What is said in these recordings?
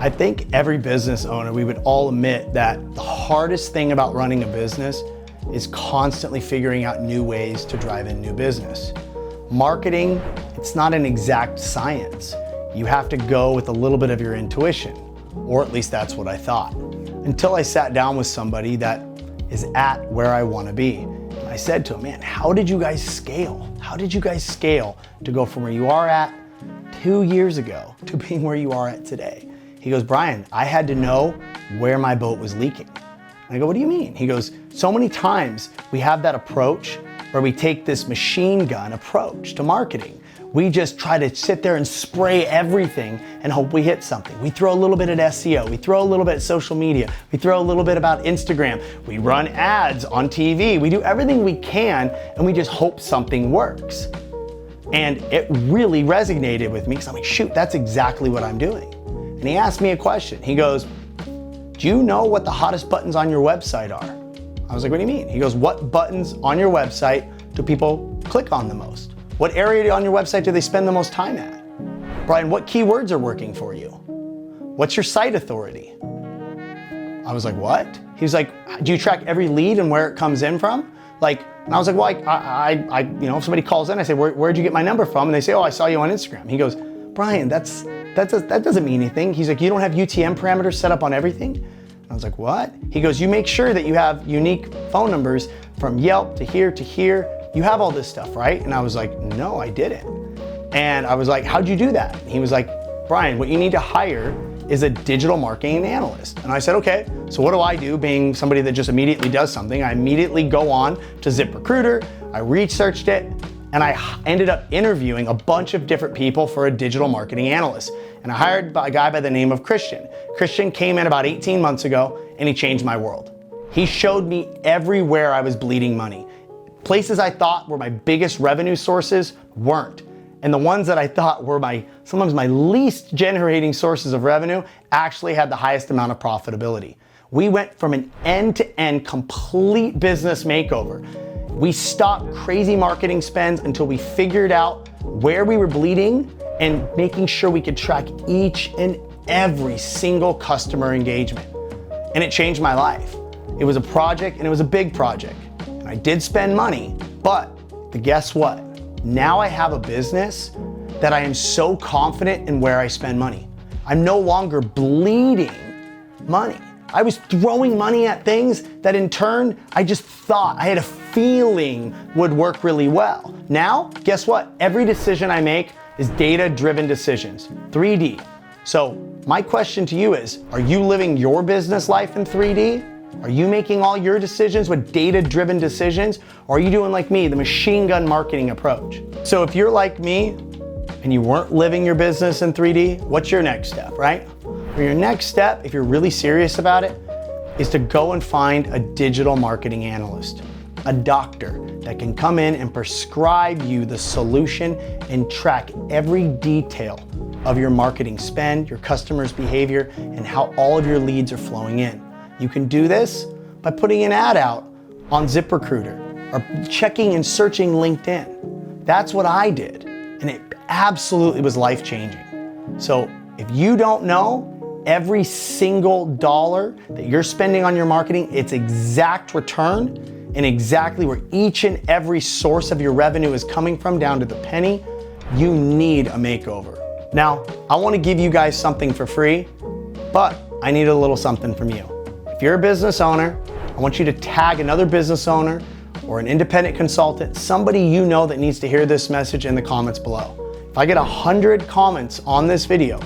I think every business owner, we would all admit that the hardest thing about running a business is constantly figuring out new ways to drive in new business. Marketing, it's not an exact science. You have to go with a little bit of your intuition, or at least that's what I thought. Until I sat down with somebody that is at where I want to be. And I said to him, man, how did you guys scale? How did you guys scale to go from where you are at 2 years ago to being where you are at today? He goes, Brian, I had to know where my boat was leaking. And I go, what do you mean? He goes, so many times we have that approach where we take this machine gun approach to marketing. We just try to sit there and spray everything and hope we hit something. We throw a little bit at SEO. We throw a little bit at social media. We throw a little bit about Instagram. We run ads on TV. We do everything we can and we just hope something works. And it really resonated with me because I'm like, shoot, that's exactly what I'm doing. And he asked me a question. He goes, do you know what the hottest buttons on your website are? I was like, what do you mean? He goes, what buttons on your website do people click on the most? What area on your website do they spend the most time at? Brian, what keywords are working for you? What's your site authority? I was like, what? He was like, do you track every lead and where it comes in from? And I was like, well, if somebody calls in, I say, where'd you get my number from? And they say, oh, I saw you on Instagram. He goes, Brian, that doesn't mean anything. He's like, you don't have UTM parameters set up on everything? And I was like, what? He goes, you make sure that you have unique phone numbers from Yelp to here to here. You have all this stuff, right? And I was like, no, I didn't. And I was like, how'd you do that? And he was like, Brian, what you need to hire is a digital marketing analyst. And I said, okay, so what do I do being somebody that just immediately does something? I immediately go on to ZipRecruiter, I researched it, and I ended up interviewing a bunch of different people for a digital marketing analyst. And I hired a guy by the name of Christian. Christian came in about 18 months ago and he changed my world. He showed me everywhere I was bleeding money. Places I thought were my biggest revenue sources weren't. And the ones that I thought were sometimes my least generating sources of revenue actually had the highest amount of profitability. We went from an end-to-end complete business makeover. We stopped crazy marketing spends until we figured out where we were bleeding and making sure we could track each and every single customer engagement. And it changed my life. It was a project and it was a big project. And I did spend money, but guess what? Now I have a business that I am so confident in where I spend money. I'm no longer bleeding money. I was throwing money at things that in turn, I just thought, I had a feeling would work really well. Now, guess what? Every decision I make is data-driven decisions, 3D. So my question to you is, are you living your business life in 3D? Are you making all your decisions with data-driven decisions? Or are you doing like me, the machine gun marketing approach? So if you're like me and you weren't living your business in 3D, what's your next step, right? Or your next step, if you're really serious about it, is to go and find a digital marketing analyst, a doctor that can come in and prescribe you the solution and track every detail of your marketing spend, your customers' behavior, and how all of your leads are flowing in. You can do this by putting an ad out on ZipRecruiter or checking and searching LinkedIn. That's what I did, and it absolutely was life-changing. So if you don't know every single dollar that you're spending on your marketing, its exact return and exactly where each and every source of your revenue is coming from down to the penny, you need a makeover. Now, I want to give you guys something for free, but I need a little something from you. If you're a business owner, I want you to tag another business owner or an independent consultant, somebody you know that needs to hear this message in the comments below. If I get 100 comments on this video,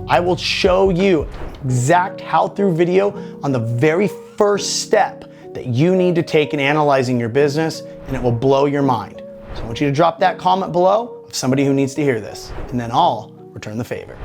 I will show you exact how-through video on the very first step that you need to take in analyzing your business, and it will blow your mind. So I want you to drop that comment below of somebody who needs to hear this, and then I'll return the favor.